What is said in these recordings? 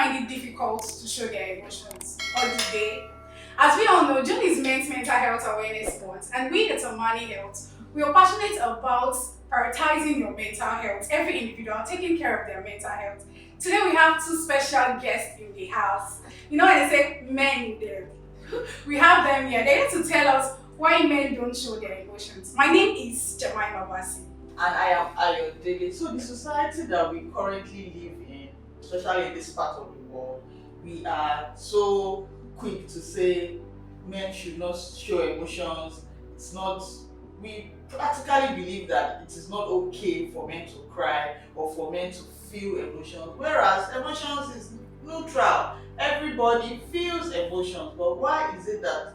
find it difficult to show their emotions, or do they? As we all know, June is Men's Mental Health Awareness Month, and we at Amani Health, we are passionate about prioritizing your mental health, every individual taking care of their mental health. Today we have two special guests in the house. You know when they say men there, we have them here. They're here to tell us why men don't show their emotions. My name is Jemima Basi. And I am Ayo David. So the society that we currently live in, especially in this part of the world, we are so quick to say men should not show emotions. It's not, we practically believe that it is not okay for men to cry or for men to feel emotions, whereas emotions is neutral. Everybody feels emotions, but why is it that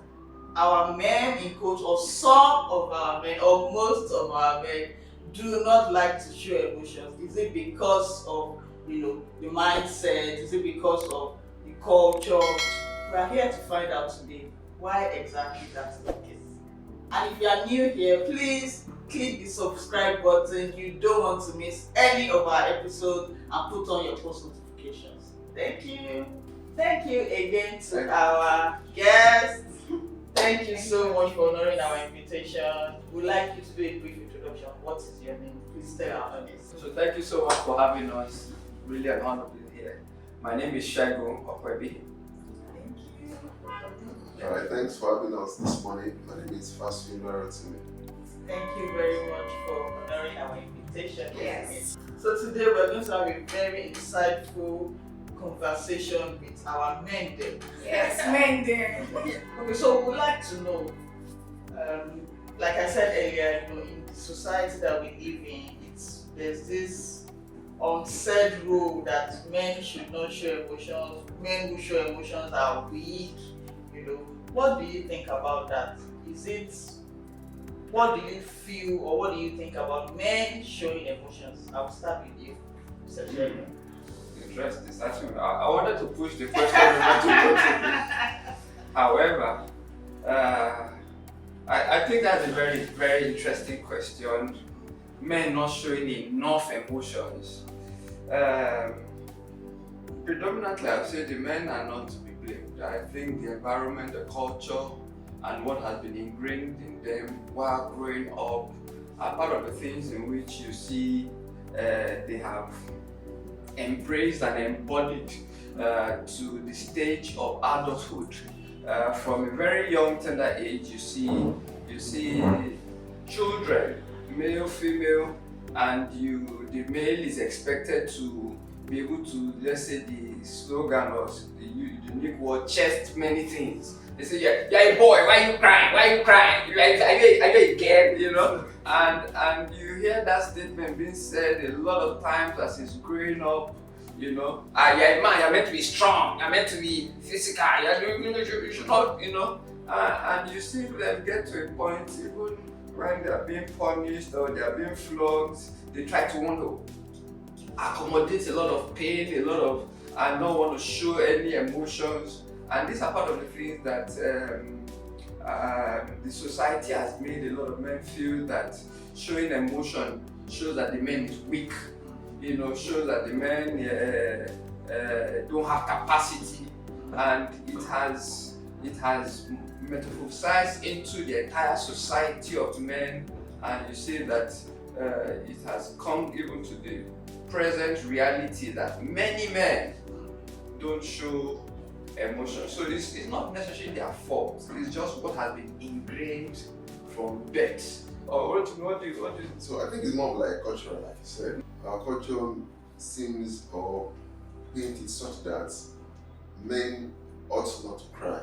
our men in quotes, or some of our men, or most of our men, do not like to show emotions? Is it because of the mindset? Is it because of the culture? We are here to find out today why exactly that's the case. And if you are new here, please click the subscribe button. You don't want to miss any of our episodes, and put on your post notifications. Thank you. Thank you again to our guests. Thank you so much for honoring our invitation. We'd like you to do a brief introduction. What is your name? Please tell our audience. So thank you so much for having us. Really an honor being here. My name is Shagun Okwebi. Thank you. Alright, thanks for having us this morning. My name is Fasu Larotimi. Thank you very much for honoring our invitation. Yes. So today we're going to have a very insightful conversation with our men there. Yes, men there. Okay, so we'd like to know, like I said earlier, in the society that we live in, there's this unsaid rule that men should not show emotions. Men who show emotions are weak. What do you think about that? What do you feel, or what do you think about men showing emotions? I'll start with you, Mr. Chairman. Interesting. I wanted to push the question over to both. However, I think that's a very, very interesting question. Men not showing enough emotions. Predominantly, I would say the men are not to be blamed. I think the environment, the culture, and what has been ingrained in them while growing up are part of the things in which you see they have embraced and embodied to the stage of adulthood. From a very young, tender age, you see children, male, female, and the male is expected to be able to, let's say, the slogan or the unique word, chest many things. They say, you're a boy, why are you crying? Why are you crying? Are you a girl? And you hear that statement being said a lot of times as he's growing up. You're a man, you're meant to be strong, you're meant to be physical, you should not, and you see them get to a point, even when they're being punished or they're being flogged, they try to want to accommodate a lot of pain, and not want to show any emotions. And these are part of the things that the society has made a lot of men feel that showing emotion shows that the man is weak, shows that the men don't have capacity, and it has metamorphosized into the entire society of men. And you see that it has come even to the present reality that many men don't show emotion. So it's not necessarily their fault. It's just what has been ingrained from birth. Or what do you think? So I think it's more of like cultural, like you said. Our culture seems or paint it such that men ought not to cry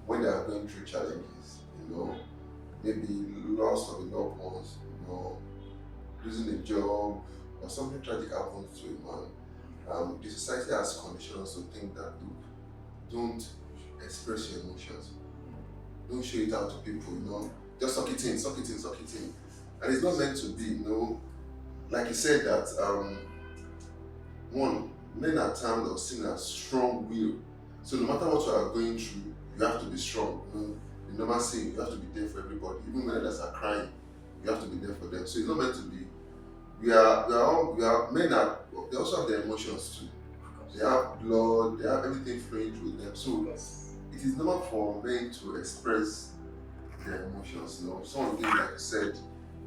when they are going through challenges. Maybe loss of a loved ones, losing a job, or something tragic happens to a man. The society has conditioned us to think that, look, don't express your emotions. Don't show it out to people, Just suck it in. And it's not meant to be, Like you said that, one, men are termed or seen as strong will. So no matter what you are going through, you have to be strong. The normal saying, you have to be there for everybody. Even when others are crying, you have to be there for them. So it's not meant to be. Men they also have their emotions too. they have blood, they have everything flowing through them. So Yes. it is normal for men to express their emotions. You know, some of the things like you said,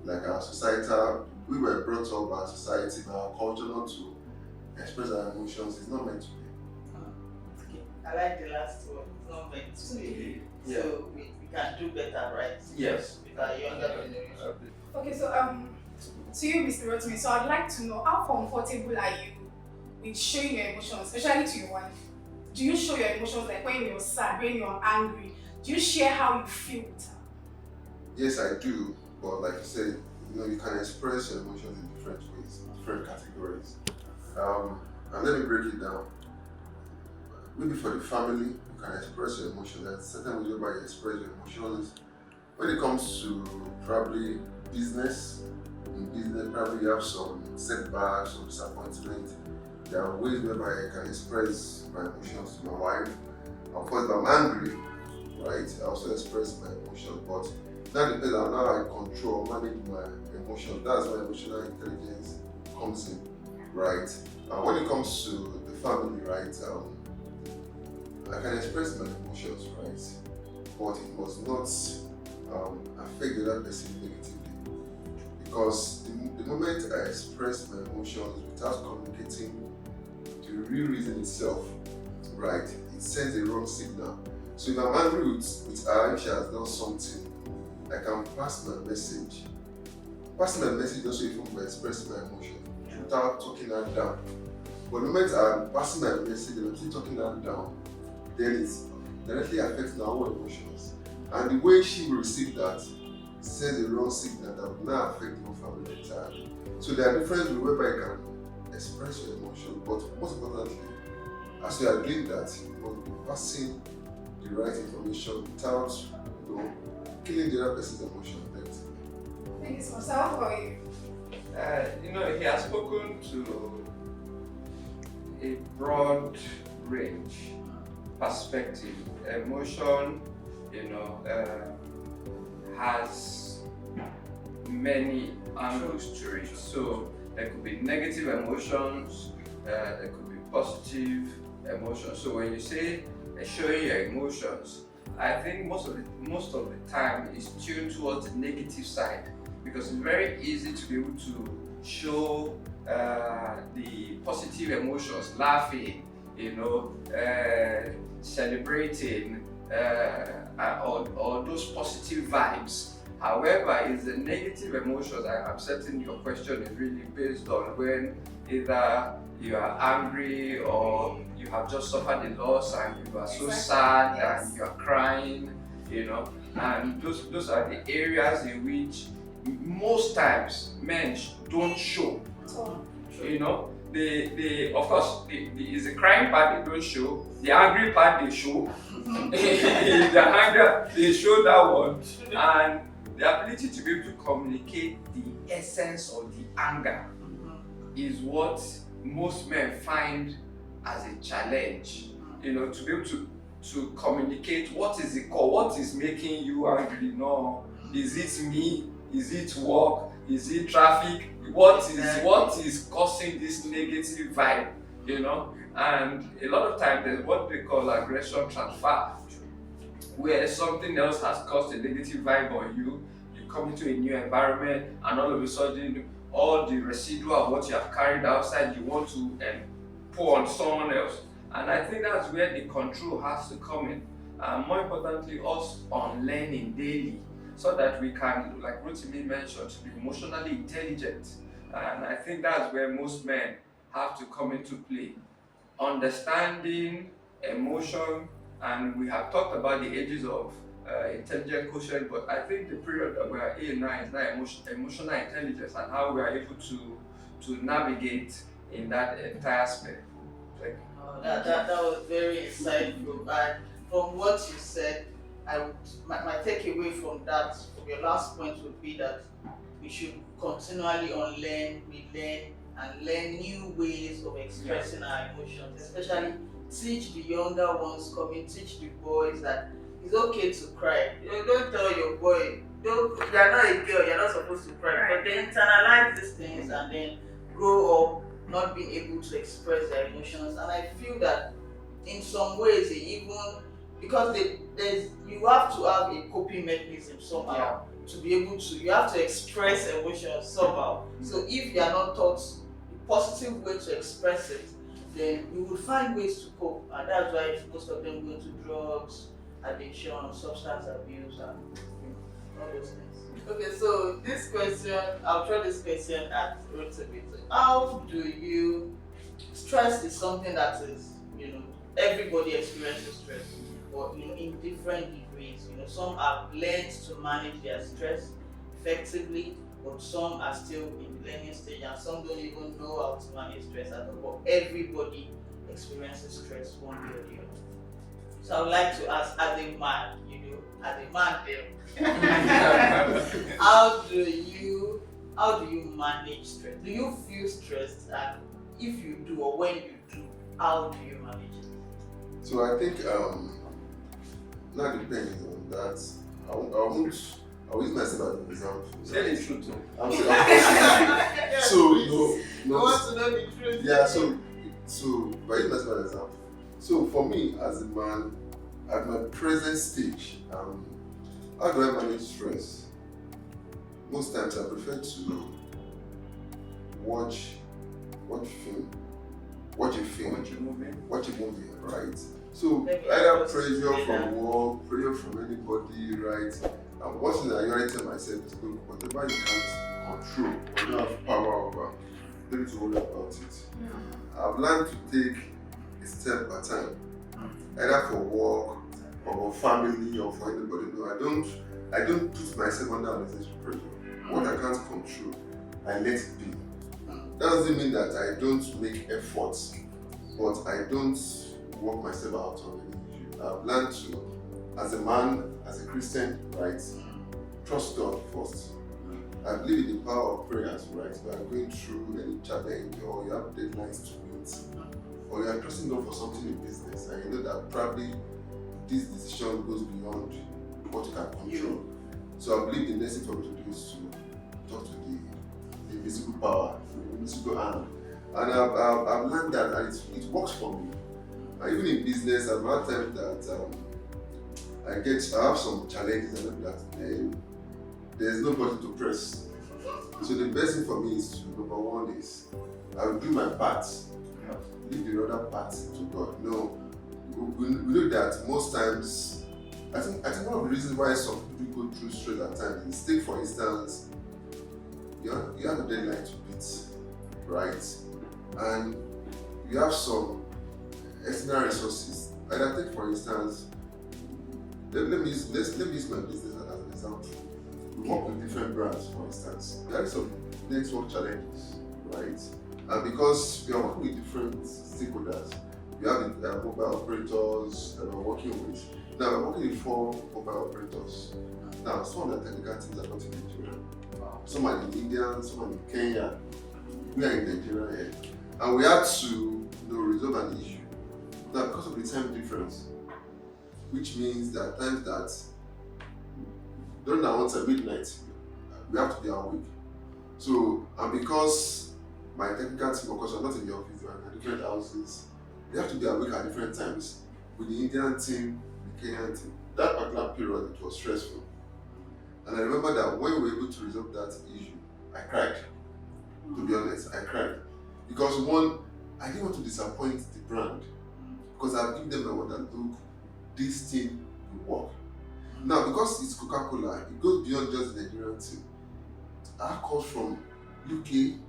like our societal, we were brought up our society, our culture not to express our emotions. It's not meant to be. Okay. I like the last one. It's not meant to be. Yeah. So we can do better, right? Yes. With our younger generation. Okay, so to you, Mr. Rotimi, so I'd like to know how comfortable are you with showing your emotions, especially to your wife? Do you show your emotions like when you're sad, when you're angry? Do you share how you feel with her? Yes, I do. But like you said, you know, you can express your emotions in different ways, different categories. And let me break it down. Maybe for the family, you can express your emotions. There's certain ways whereby you express your emotions. When it comes to probably business, in business, probably you have some setbacks, some disappointment. There are ways whereby I can express my emotions to my wife. Of course, if I'm angry, right, I also express my emotions. But that depends on how I control, manage my emotions. That's where emotional intelligence comes in, right? When it comes to the family, right, I can express my emotions, right? But it must not affect the other person negatively. Because the moment I express my emotions without communicating the real reason itself, right, it sends a wrong signal. So if I'm angry with her, if she has done something, I can pass my message. Passing my message also even by expressing my emotion without talking her down. But the moment I'm passing my message and I'm still talking her down, then it's directly affecting our own emotions. And the way she will receive that sends a wrong signal that will not affect your family entirely. So there are different ways whereby you can express your emotion, but most importantly, as you are doing that, you must be passing the right information without, you know, killing the other person's emotion. Thank you so much. So how about you? You know, he has spoken to a broad range perspective. Emotion, you know, has many angles to it. So there could be negative emotions, there could be positive emotions. So when you say showing your emotions, I think most of the time is tuned towards the negative side, because it's very easy to be able to show the positive emotions, laughing, you know, celebrating, or those positive vibes. However, it's the negative emotions. I'm certain your question is really based on when either you are angry or you have just suffered a loss and you are so sad and you are crying, you know, and those are the areas in which most times men don't show. You know, they of course is the crying part they don't show, the angry part they show. The anger they show that one, and the ability to be able to communicate the essence of the anger is what most men find as a challenge. You know, to be able to communicate what is the core, what is making you angry. No, is it me? Is it work? Is it traffic? What is causing this negative vibe? You know, and a lot of times there's what they call aggression transfer, where something else has caused a negative vibe on you. You come into a new environment, and all of a sudden, all the residual of what you have carried outside, you want to pour on someone else. And I think that's where the control has to come in. And more importantly, us on learning daily, so that we can, like Rotimi mentioned, to be emotionally intelligent. And I think that's where most men have to come into play. Understanding emotion, and we have talked about the ages of intelligent quotient, but I think the period that we are in now is now emotional intelligence, and how we are able to navigate in that entire spectrum. That was very insightful. And from what you said, my takeaway from that, from your last point, would be that we should continually unlearn, relearn, and learn new ways of expressing our emotions. Especially teach the younger ones coming, teach the boys that it's okay to cry. You know, don't tell your boy, you're not a girl, you're not supposed to cry. But they internalize these things and then grow up not being able to express their emotions. And I feel that in some ways, even because there's you have to have a coping mechanism somehow to be able to. You have to express emotions somehow. So if you are not taught a positive way to express it, then you will find ways to cope, and that's why most of them go to drugs, addiction, substance abuse, and all those things. Okay, so this question, I'll throw this question at Rotary. How do you stress is something that is, everybody experiences stress, but in different degrees. Some have learned to manage their stress effectively, but some are still in the learning stage, and some don't even know how to manage stress at all. But everybody experiences stress one way or the other. So I would like to ask, as a man, how do you manage stress? Do you feel stressed? And if you do, or when you do, how do you manage it? So I think now depending on that, I'll use myself as an example. Tell the truth. I'm saying, so I want to know the truth. yeah. So I use myself as an example. So for me as a man, at my present stage, how do I manage stress? Most times I prefer to watch a movie, right? So either pressure from work, pressure from anybody, right? And one thing I already tell myself is, look, whatever you can't control, or you don't have power over, don't need to worry about it. I've learned to take a step at a time, either for work or for family or for anybody. No, I don't put myself under unnecessary pressure. What I can't control, I let it be. That doesn't mean that I don't make efforts, but I don't work myself out on any issue. I've learned to, as a man, as a Christian, right, trust God first. I believe in the power of prayers, right? We are going through any challenge, or you have deadlines to meet, or you are trusting God for something in business, and you know that probably this decision goes beyond what you can control. So I believe the next thing for me to do is to talk to the invisible power, the invisible hand. And I've learned that, and it works for me. And even in business, I've had times that I have some challenges, and that there's nobody to press. So the best thing for me is to, number one is, I will do my part, leave the other part to God. No, we know that most times, I think one of the reasons why some people go through stress at times is, take for instance, you have a deadline to beat, right? And you have some external resources. Either, take for instance, let me use my business as an example. We work with different brands, for instance. There are some network challenges, right? And because we are working with different stakeholders, we have the mobile operators that we're working with. Now we're working with 4 mobile operators. Now some of the technical teams are not in Nigeria. Some are in India, some are in Kenya. We are in Nigeria here. And we had to resolve an issue. Now because of the time difference, which means there are times that during our once at midnight, we have to be awake. So, and because my technical team, of course, are not in the office, they are in different houses, they have to be awake at different times with the Indian team, the Kenyan team. That particular period, it was stressful. And I remember that when we were able to resolve that issue, I cried. To be honest, I cried. Because one, I didn't want to disappoint the brand. Because I've given them a word that, look, this thing will work. Now, because it's Coca-Cola, it goes beyond just the Nigerian team. I have calls from UK team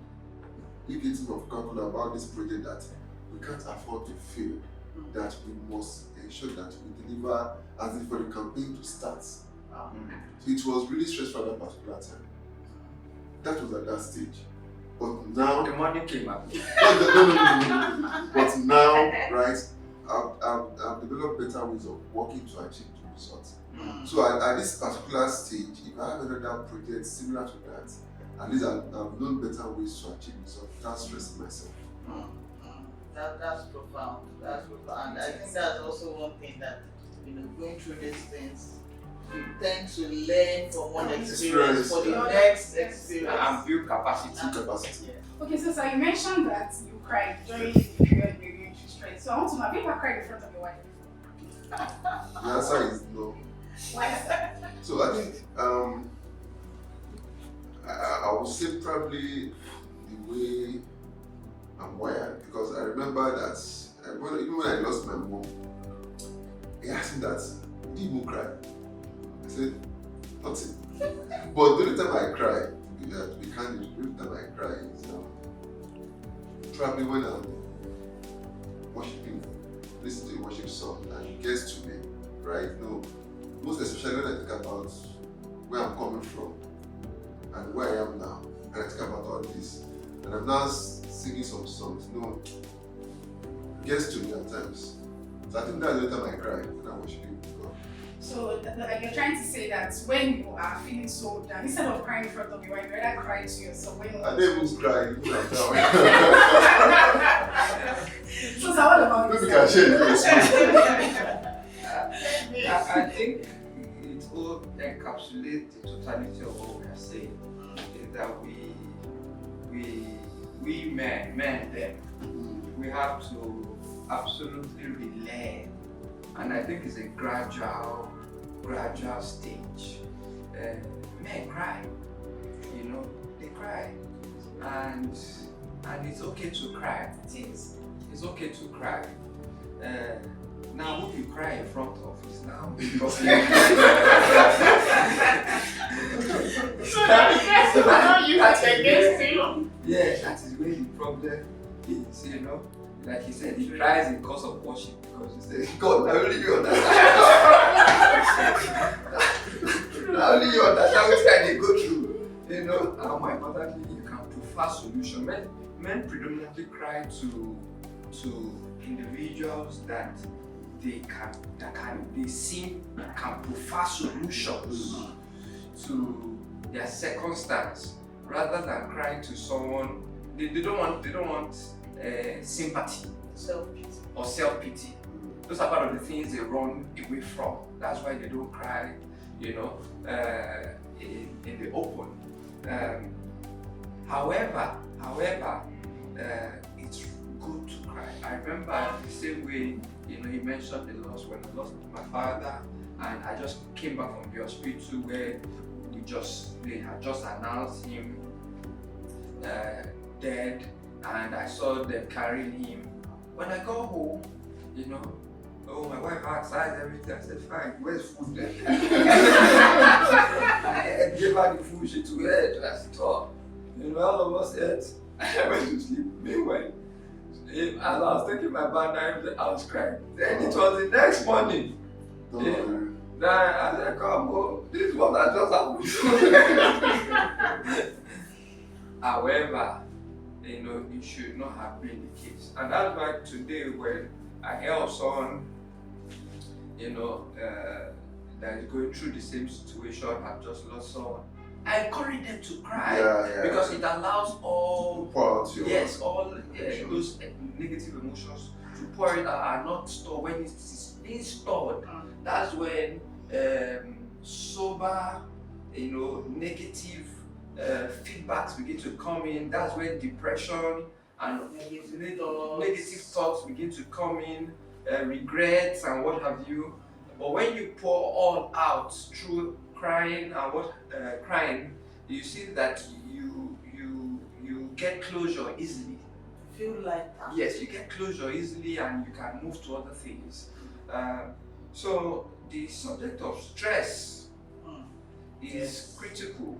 of Coca-Cola about this project that we can't afford to fail, that we must ensure that we deliver as if for the campaign to start. So it was really stressful at that particular time. That was at that stage. But now The money came up. no. But now, right, I've developed better ways of working to achieve the results. So at this particular stage, if I have another project similar to that, at least I've known better ways to achieve results without stressing myself. That's profound. That's profound. And I think that's also one thing that, going through these things, we tend to learn from one experience Experience, for the yeah. next Yes. experience. And build capacity. Capacity. Okay, so sir, you mentioned that you cried during the period you were going through stress. So I want to know, have you ever cried in front of your wife before? The answer is no. Why is that? So I think I would say probably the way I'm wired, because I remember that even when I lost my mom, he asked me that, did you even cry? I said, nothing. But the only time I cry, to be candid, the only time I cry is probably when I'm worshiping, listening to a worship song and it gets to me, right? No, most especially when I think about where I'm coming from and where I am now, and I think about all this, and I'm now singing some songs, no, it gets to me at times. So I think that's the only time I cry when I'm worshiping God. So like you're trying to say that when you are feeling so down, instead of crying in front of your wife, you rather cry to yourself when I don't even cry when I'm down. So sir, what about Maybe we this? can share this. I think it all encapsulates the totality of what we are saying. Is that we men then, we have to absolutely relearn, and I think it's a gradual stage. Men cry, they cry, and it's okay to cry. It's okay to cry. Now, who you cry in front of is now the problem. So that the person will not use it against you. Yeah, that is where the problem is, Like he said, he cries because of worship, because he says, God, not only you understand. Not only you understand what they go through, and more importantly, you can prefer solution. Men predominantly cry to individuals that they can prefer solutions to their circumstance, rather than crying to someone. They don't want sympathy or self-pity. Those are part of the things they run away from. That's why they don't cry, in the open. However, it's good to cry. I remember the same way, he mentioned the loss when I lost my father, and I just came back from the hospital where they had just announced him dead, and I saw them carrying him. When I got home, my wife asked everything. I said, fine, where's food then? I gave her the food, she took it, I said, all of us ate. I went to sleep. Meanwhile, as I was taking my bath, I was crying. Then it was the next morning. Then I said, come home, this is what I just happened. However, it should not have been the case. And that's why today, when I hear of someone, that is going through the same situation, have just lost someone, I encourage them to cry, because it allows all those negative emotions to pour it out and not store. When it's being stored, that's when sober, negative feedbacks begin to come in. That's when depression and negative thoughts begin to come in, regrets and what have you. But when you pour all out through crying and crying, you see that you get closure easily. Feel like that. Yes, you get closure easily, and you can move to other things. So the subject of stress is critical.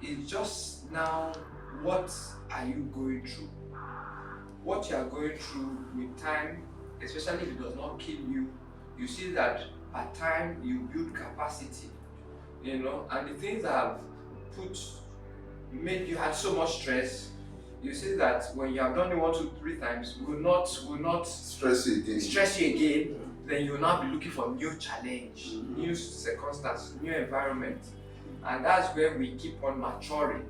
It's just now, what are you going through? What you are going through with time, especially if it does not kill you, you see that at time you build capacity, and the things that have made you had so much stress, you see that when you have done it 1, 2, 3 times, will not stress you again. Then you will now be looking for new challenge, new circumstance, new environment. And that's where we keep on maturing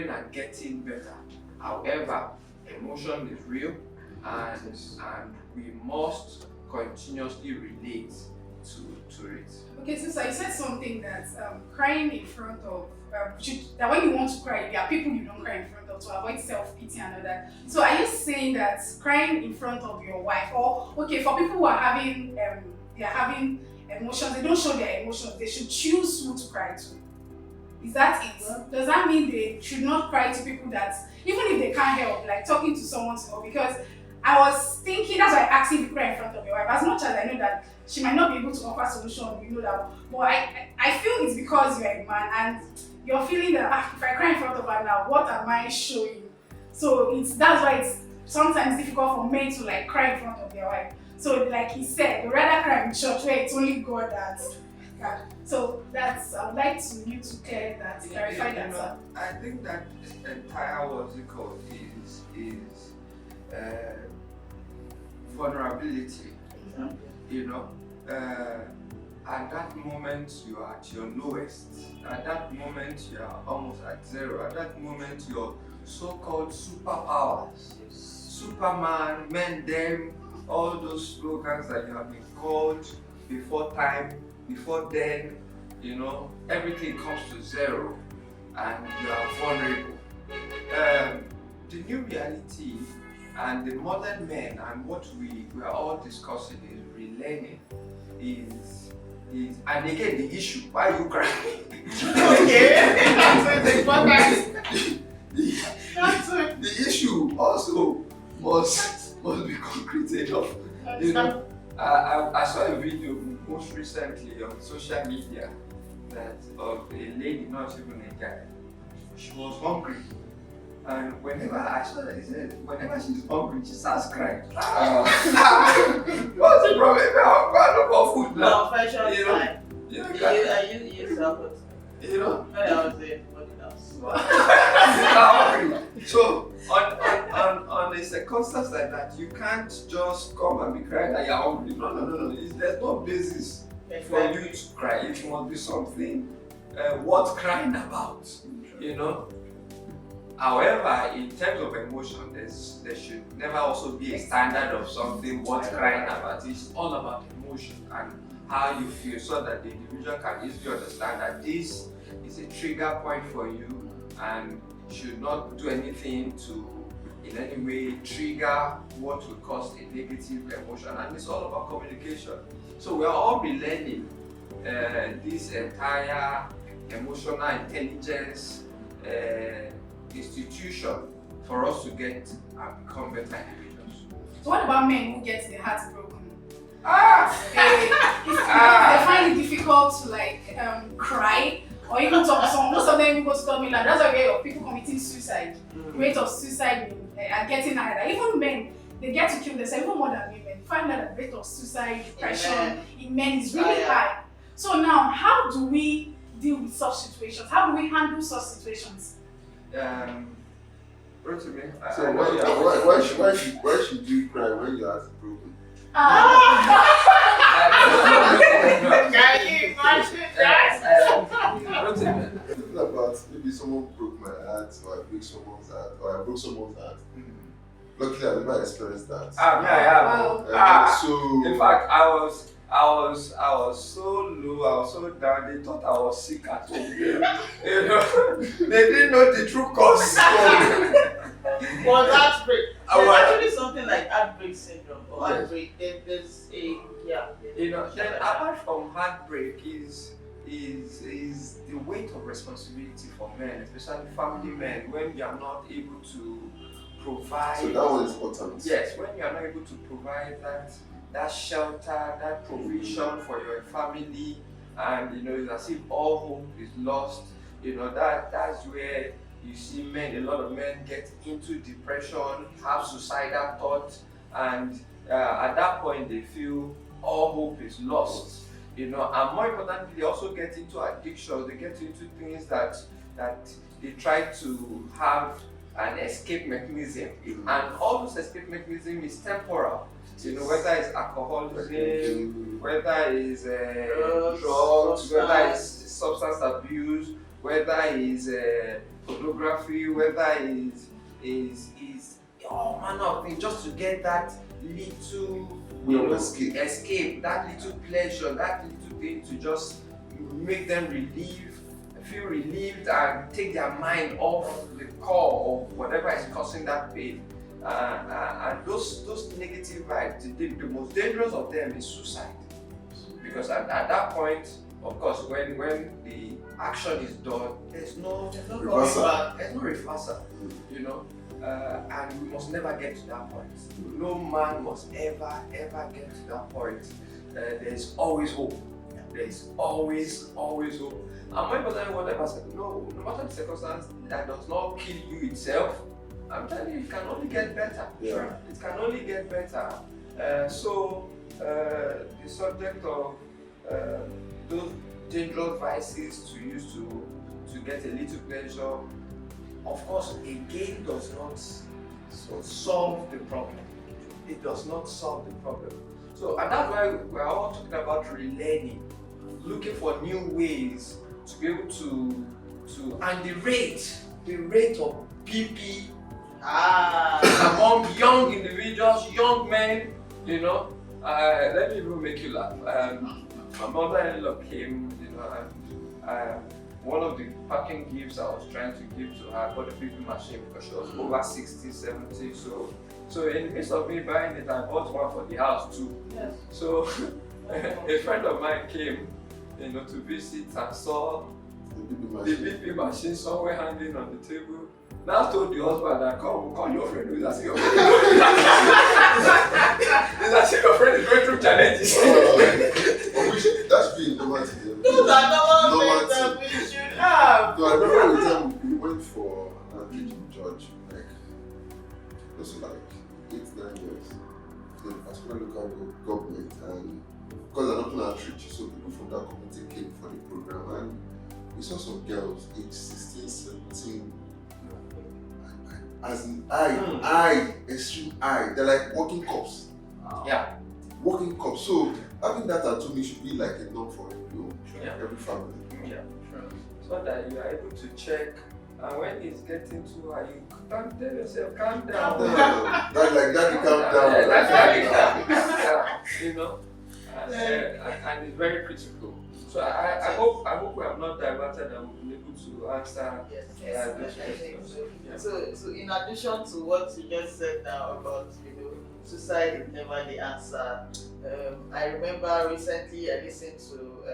and getting better. However, emotion is real, and we must continuously relate to it. Okay, so you said something that crying in front of that when you want to cry, there are people you don't cry in front of to avoid self-pity and all that. So are you saying that crying in front of your wife, or okay, for people who are having they are having emotions, they don't show their emotions, they should choose who to cry to? Is that it? Does that mean they should not cry to people that, even if they can't help, like talking to someone to help? Because I was thinking, that's why I asked if you cry in front of your wife. As much as I know that she might not be able to offer solution, you know that. But I feel it's because you're a man and you're feeling that if I cry in front of her now, what am I showing? So that's why it's sometimes difficult for men to like cry in front of their wife. So like he said, they rather cry in church where it's only God that can. So that's, I would like you to clarify that. Sir. I think that entire what's it called is vulnerability. You know, at that moment you are at your lowest. At that moment you are almost at zero. At that moment your so-called superpowers, Superman, men, them, all those slogans that you have been called before time, before then, you know, everything comes to zero and you are vulnerable. The new reality and the modern men and what we are all discussing is relearning is and again the issue, why are you crying? Okay, that's important. The issue also must be concrete enough. You know, I saw a video most recently on social media that of a lady, not even a guy. She was hungry. And whenever I saw that, he said, whenever she's hungry, she starts crying. What's the problem? I'm not food now. Fashion You know, time. you know, You know, I was there. So on a circumstance like that, you can't just come and be crying that you're hungry. No. There's no basis for you to cry. It must be something worth crying about. You know. However, in terms of emotion, there should never also be a standard of something worth crying about. It's all about emotion and how you feel, so that the individual can easily understand that this is a trigger point for you and should not do anything to in any way trigger what will cause a negative emotion. And it's all about communication. So we are all relearning this entire emotional intelligence institution for us to get and become better individuals. So what about men who get their hearts broken? They find it difficult to like cry or even talk to someone. Most of them go to tell me like that's a way of people committing suicide. The rate of suicide are getting higher. Even men, they get to kill themselves even more than women. Find that the rate of suicide, depression in men is really high. So now, how do we deal with such situations? How do we handle such situations? Rotimi, So why should you cry when your heart is broken? Can you imagine that? Thinking about maybe someone broke my heart, or I break someone's heart, or I broke someone's heart. Luckily, I've never experienced that. So in fact, I was so low, I was so down, they thought I was sick at home. You know, they didn't know the true cause. Was heartbreak. There's actually something like heartbreak syndrome or heartbreak. There's a You know, then apart from heartbreak is the weight of responsibility for men, especially family men, when you are not able to provide. So that one is important. Yes, when you are not able to provide that shelter, that provision for your family, and you know, it's as if all hope is lost. You know, that's where you see men, a lot of men get into depression, have suicidal thoughts, and at that point they feel all hope is lost. You know, and more importantly, they also get into addiction. They get into things that they try to have an escape mechanism, and all those escape mechanism is temporal. You know, whether it's alcoholism, whether it's drugs, whether it's substance abuse, whether it's pornography, whether it's all manner of things, just to get that little Way of escape. escape, that little pleasure, that little thing to just make them feel relieved and take their mind off the core of whatever is causing that pain. And those negative vibes, the most dangerous of them is suicide. Because at that point, of course, when the action is done, there's no Reversal. going back, there's no reversal, you know. And we must never get to that point. No man must ever get to that point. There's always hope. There's always hope. And when whatever said, no matter the circumstance, that does not kill you itself. I'm telling you, it can only get better. Yeah. It can only get better. So the subject of those dangerous vices to use to get a little pleasure, of course, again does not solve the problem. It does not solve the problem. So, and that's why we're all talking about relearning, looking for new ways to be able to and the rate of BP among young individuals, young men, you know. Let me even make you laugh. My mother-in-law came, you know, and one of the parking gifts I was trying to give to her, I bought a BP machine because she was over 60, 70. So in the midst of me buying it, I bought one for the house too. Yes. So a friend of mine came, you know, to visit and saw the BP machine somewhere hanging on the table. Now told the husband that call your friend who's asking your friend. He's asking your friend is going through challenges. That should be normal to them. Those are normal Normal things that to- we should have. No, I remember with them, we went for an outreach in church, like, also like 8-9 years. The particular local government, and because I'm not an outreach, so people from that community came for the program, and we saw some girls aged 16, 17. As in extreme eye, they're like walking cops. Yeah. Walking cops. So having that tattoo me should be like a norm for every family. Yeah. So that you are able to check, and when it's getting too high, you can't tell yourself, calm down. That like that you calm down. Yeah, that's yeah, you know, and it's very critical. So I hope we have not diverted and we've been able to answer those questions. Yeah. So in addition to what you just said now about, you know, suicide is never the answer. I remember recently I listened to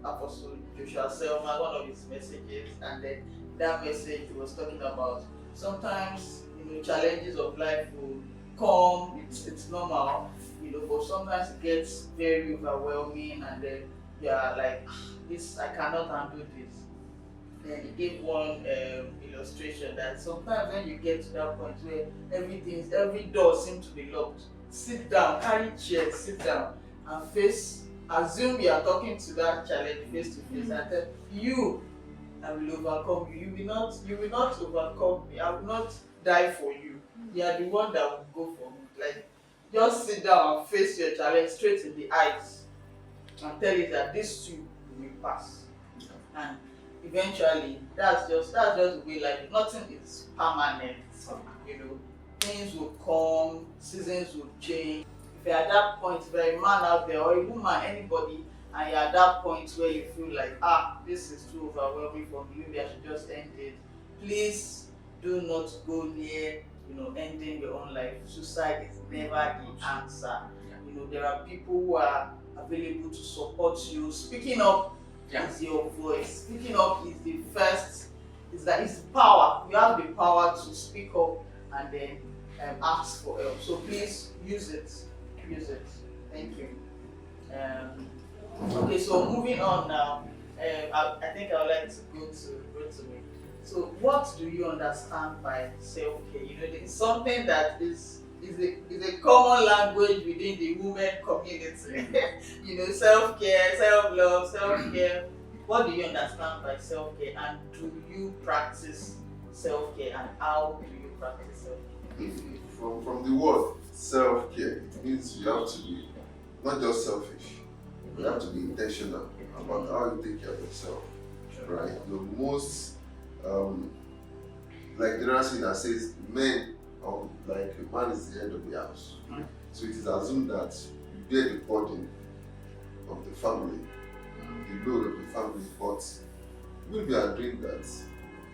Apostle Joshua Selman, one of his messages, and then that message was talking about sometimes, you know, challenges of life will come, it's normal, you know, but sometimes it gets very overwhelming, and then you are like, this, I cannot handle this. Then he gave one illustration that sometimes when you get to that point where every door seems to be locked, sit down, carry chair, sit down, and assume you are talking to that challenge face to face, and tell you, I will overcome you. You will not overcome me. I will not die for you. You are the one that will go for me. Like, just sit down and face your challenge straight in the eyes, and tell it that this too will pass. And eventually, that's just the way life is. Nothing is permanent. You know, things will come, seasons will change. If you're at that point, if you're a man out there or a woman, anybody, and you're at that point where you feel like, this is too overwhelming for me, maybe I should just end it. Please do not go near, you know, ending your own life. Suicide is never the answer. You know, there are people who are available to support you. Speaking up is your voice. Speaking up is the first, is power. You have the power to speak up and then ask for help. So please use it. Thank you. Okay, so moving on now. I think I would like to go to Rotimi. So what do you understand by self-care? You know, it's something that is a common language within the women community. You know, self-care, self-love, self-care. What do you understand by self-care, and do you practice self-care, and how do you practice self-care? From the word self-care, it means you have to be not just selfish. You have to be intentional about how you take care of yourself. Right? The most like the saying that says men, like a man is the head of the house. So it is assumed that you bear the burden of the family, the load of the family, but when we are doing that,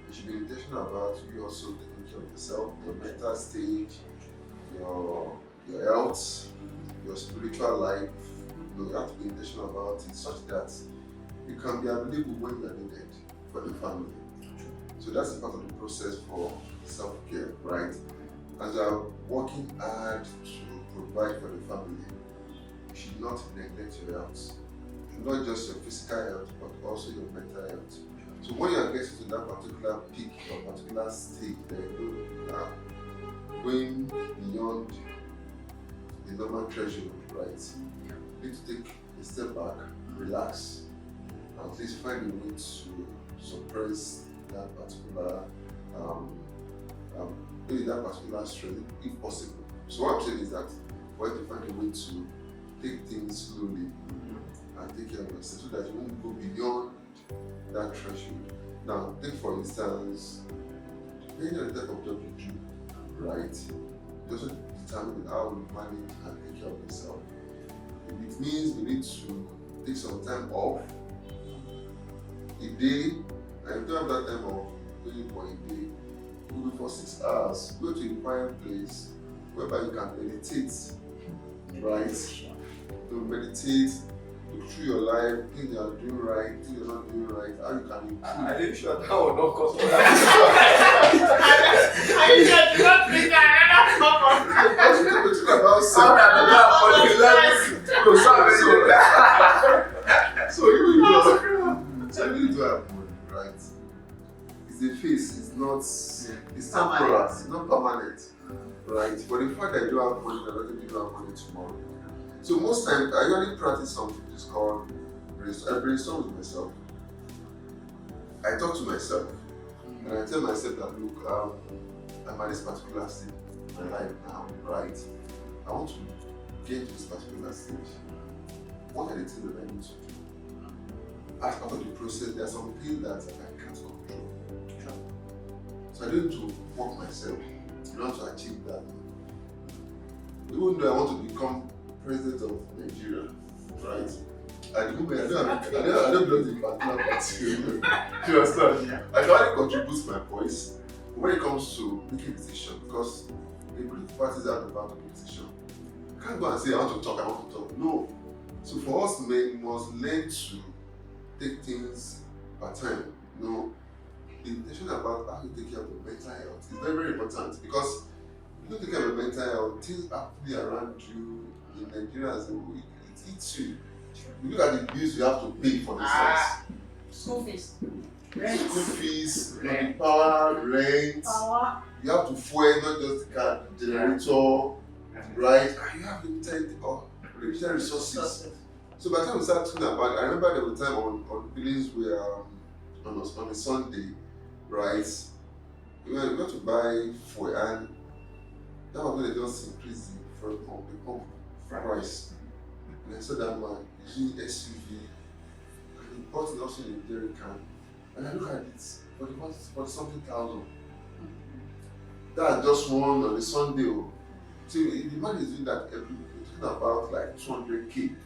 you should be intentional about you also taking care of yourself, your mental stage, your health, your spiritual life. You have to be intentional about it such that you can be available when you are needed for the family. So that's part of the process for self-care, right? As you are working hard to provide for the family, you should not neglect your health. Not just your physical health, but also your mental health. So when you are getting to that particular peak or particular stage, then you are going beyond the normal threshold, right? You need to take a step back, relax, and at least find a way to suppress that particular that particular strain if possible. So what I'm saying is that we have to find a way to take things slowly and take care of yourself so that you won't go beyond that threshold. Now, take for instance, depending on the type of job you do, right? You also determine how you manage and take care of yourself. If it means we need to take some time off a day, and if you don't have that time off, do it for a day. Go for 6 hours, go to a quiet place whereby you can meditate, right? You meditate, look through your life, things you are doing right, things you're not doing right, how you can improve. I am sure that will not cost me. Are you sure you don't think I Because we're talking about self. So you do have money, right? It's the face, it's not, it's temporal, it's not permanent, right? But the fact that you don't have money doesn't mean you don't have money tomorrow. So most times, I usually practice something which is called I brainstorm with myself. I talk to myself, and I tell myself that look, I'm at this particular stage in my life now, right? I want to get to this particular stage. What are the things that I need to do? As part of the process, there are some things that I can't control. So I need to work myself in order to achieve that. Even though I want to become president of Nigeria, right? At the moment, I don't belong to the particular party. You understand? I can only contribute my voice when it comes to making decisions, because the political parties are about the decision. You can't go and say, I want to talk. No. So for us men, we must learn to take things per time. You know, the intention about how you take care of your mental health is very, very important, because if you don't take care of your mental health, things happening around you in Nigeria as a whole, it eats you. You look at the bills you have to pay for this house. School fees. School fees, power, rent. You have to fuel not just the car, generator, right? And you have limited resources. So by the time we start talking about it, I remember there was a time on billings where on a Sunday, right? We were going to buy fuel, and that was when they just increased the pump price. And I saw that man using SUV, and he bought it also in a jerry can. And I look at it, for something thousand. That's just one on a Sunday. So the man is doing that every week. We're talking about like 200K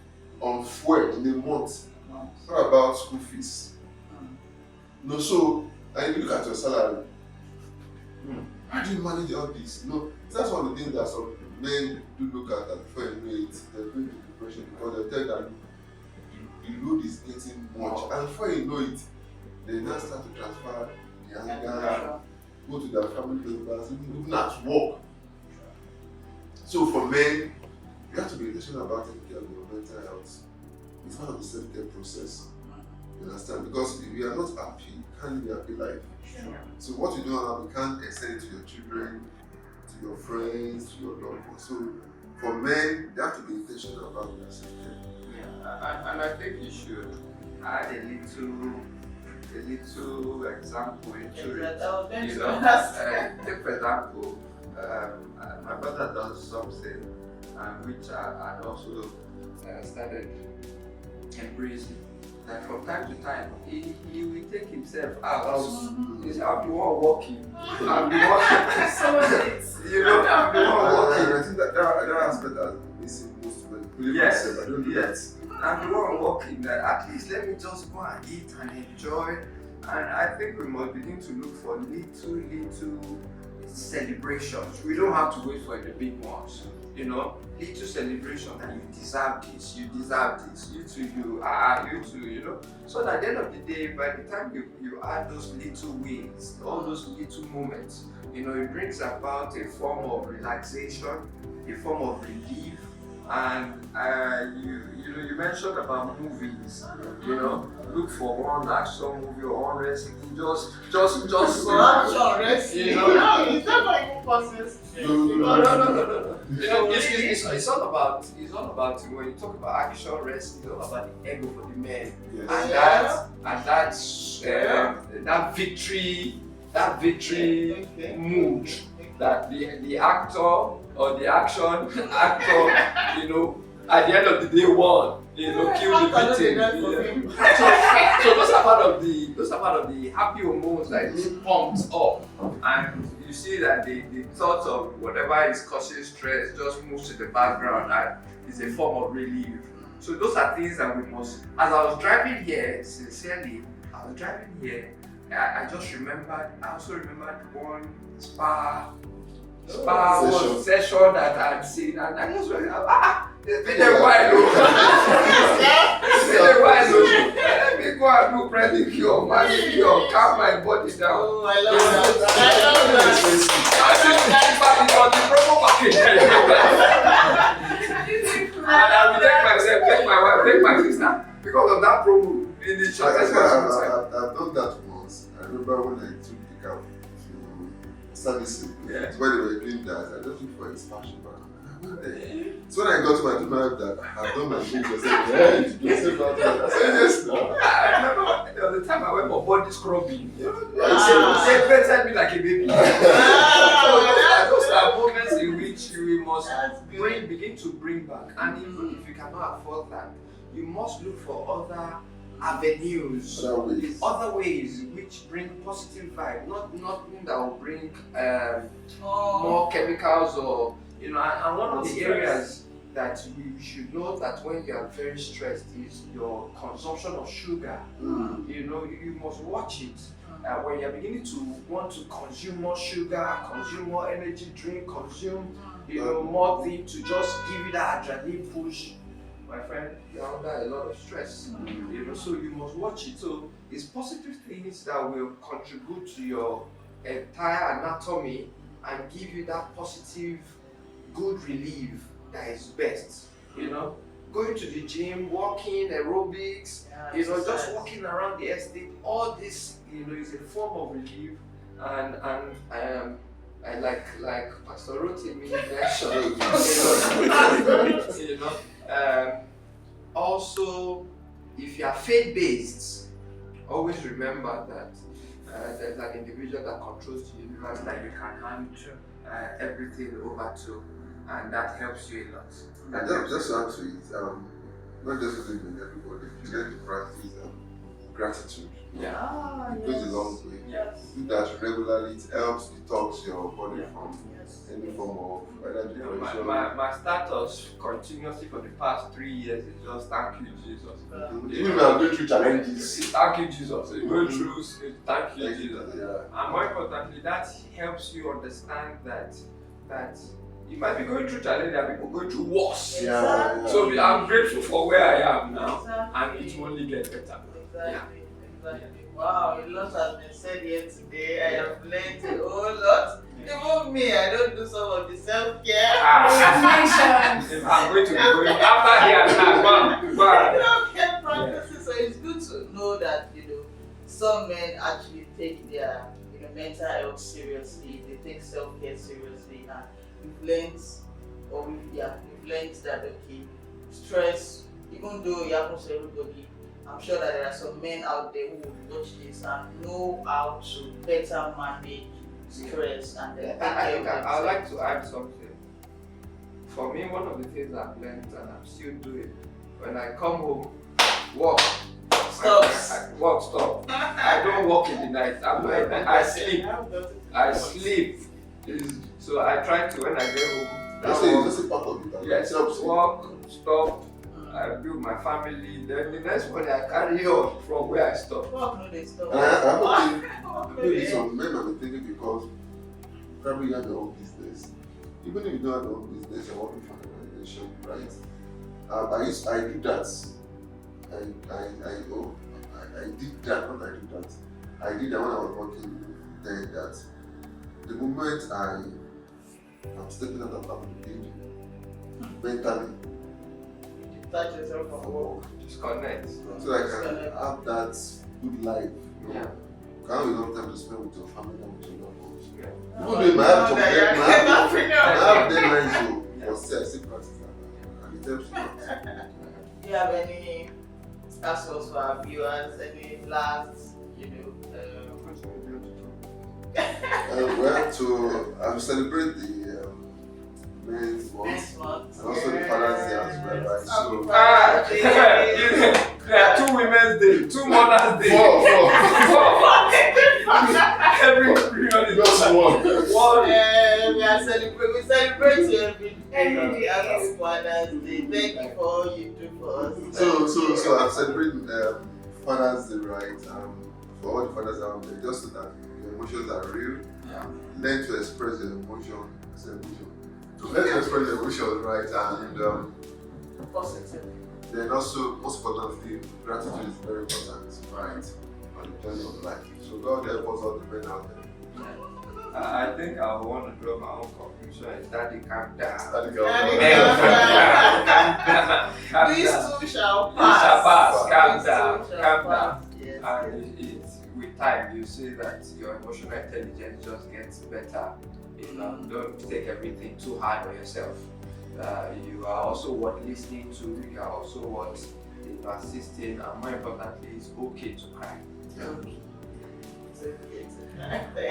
on fuel in a month. Not about school fees. No, so, and you look at your salary. How do you manage all this? That's one of the things that some men do look at and before you know it, they're going to depression, because they tell that the load is getting much. And before you know it, they now start to transfer the anger, go to their family members, even at work. So for men, you have to be intentional about taking care of your mental health. It's part of the self-care process. You understand? Because if you are not happy, you can't live a happy life. So what you don't have, you can't extend it to your children, to your friends, to your loved ones. So for men, they have to be intentional about their self-care. Yeah, and I think you should add a little example into it. Take for example, my brother does something which I also started embracing. Like from time to time, he will take himself out. He's I'll be one walking. I'll be walking. So much. You know, I'll be one walking. I think that there are aspects that listen most to it. Yes, I don't do yes. I'm the one working that at least let me just go and eat and enjoy. And I think we must begin to look for little celebrations. We don't have to wait for the big ones. You know, little celebration that you deserve this, you too, you too, you know. So that at the end of the day, by the time you add those little wins, all those little moments, you know, it brings about a form of relaxation, a form of relief. And you mentioned about movies, you know, look for one action movie or one wrestling, just Action, wrestling. you know. Is that not even process? No. You know, it's all about when you talk about action wrestling, it's all about the ego for the men, Yes. and that victory mood that the actor or the action actor, you know, at the end of the day won, you know, kill the victim. So those are part of the happy hormones that is pumped up, and you see that the thought of whatever is causing stress just moves to the background and is a form of relief. So those are things that we must. As I was driving here, sincerely, I just remembered. I also remembered one spa session that I had seen, and I just went, it's been a while. It's been a while. Let me go and do pedicure, manicure, calm my body down. Oh, I love that. It was the promo package. And I will take myself, take my wife, take my sister because of that promo in the church. I've done that once. I remember when I took the cab to servicing. Yeah. So when they were doing that, I just looked for a fashion bag. I went there. So when I got to my wife that I've done my things, I said, yeah, you do the same thing. I said, yes, no. I remember there was a time I went for body scrubbing. You know, Ah. they petted me like a baby. So those are moments in which you must begin to bring back. And even if you cannot afford that, you must look for other avenues, other ways which bring positive vibe, not nothing that will bring more chemicals or, you know. And one of the areas that we should know that when you are very stressed is your consumption of sugar. You know, you must watch it. When you're beginning to want to consume more sugar, consume more energy drink, consume, you know, more things to just give you that adrenaline push, my friend, you're under a lot of stress. You know, so you must watch it. So it's positive things that will contribute to your entire anatomy and give you that positive, good relief that is best. You know, going to the gym, walking, aerobics, you know, just walking around the estate, all this, you know, is a form of relief. And like Pastor Rotimi mentioned, you know, also, if you are faith-based, always remember that there's an individual that controls the universe that you can hand everything over to, and that helps you a lot. Just to add to it, not just living everybody, you get to practice gratitude. Yeah. It goes a long way. Yes. Do that regularly, it helps detox your body from any form of either You know, depression. my status continuously for the past 3 years is just thank you, Jesus. Even when I'm going through challenges. Thank you, Jesus. You're going through, thank you, Thank you, Jesus. yeah. And more importantly, that helps you understand that you might be going through challenges and people going through worse. Yeah. So I'm grateful for where I am now, and it will only get better. Exactly. Wow, a lot has been said here today. I have learned a whole lot. Even me, I don't do some of the self-care. I'm going to be going after here and Self-care practices. So it's good to know that, you know, some men actually take their, you know, mental health seriously. They take self-care seriously, and we've learned that okay, stress, even though it happens to everybody, I'm sure that there are some men out there who will watch this and know how to better manage stress and then I'd like to add something. For me, one of the things I've learned and I'm still doing, when I come home, walk. Stop. I don't walk in the night. I sleep. So I try to, when I get home, That's a part of it. Yes, It helps you. work, stop, I build my family, then the next one I carry on from where I stop. Work no dey stop. And I think Work no maybe dey end. some men are thinking because probably you have your own business. Even if you don't have your own business, you're working for an organization, right? I do that. I did that. Not I did that. I did that when I was working there. That the moment I'm stepping out of the building, mentally, Detach yourself from work. Disconnect. so I can have that good life. You know? Yeah. You can have enough time to spend with your family and with your loved ones. Yeah. Even though you might have some I have deadlines, so Yeah. but still I still practice that, and it helps you. Do you have any aspects for our viewers? Any last, Well, to celebrate the men's month next month? and also the Father's Day as well, right? So There are 2 Women's Day, 2 Mother's Day. Every period is just one. We celebrate you every Every day. day. Happy Father's Day. Thank you for all you do for us. So I'm celebrating Father's Day, right? For all the fathers out there, just so that your emotions are real. Yeah. Learn to express your emotion. Learn to express your emotions, right? And Positive. then also, most importantly, gratitude is very important, right? On the journey of life. So God help us all the men out there. I think I want to draw my own conclusion is daddy calm down. Daddy, Calm These down. two shall It shall pass. pass. Calm These down. two shall Calm pass. down. Yes. And it's with time you see that your emotional intelligence just gets better. You know, don't take everything too hard on yourself. You are also worth listening to. You are also worth assisting, and more importantly, it's okay to cry.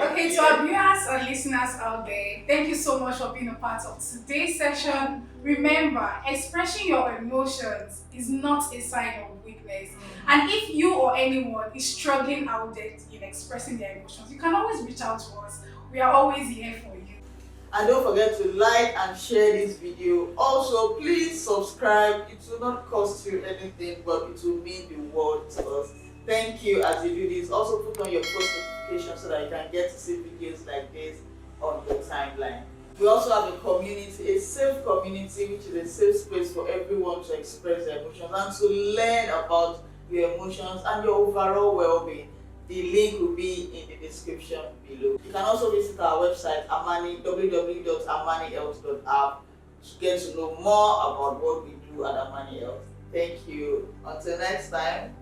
Okay, to our viewers and listeners out there, thank you so much for being a part of today's session. Remember, expressing your emotions is not a sign of weakness. And if you or anyone is struggling out there in expressing their emotions, you can always reach out to us. We are always here for you. And don't forget to like and share this video. Also, please subscribe. It will not cost you anything, but it will mean the world to us. Thank you as you do this. Also, put on your post notifications so that you can get to see videos like this on your timeline. We also have a community, a safe community, which is a safe space for everyone to express their emotions and to learn about your emotions and your overall well-being. The link will be in the description below. You can also visit our website, www.amanihealth.app, to get to know more about what we do at Amani Health. Thank you. Until next time.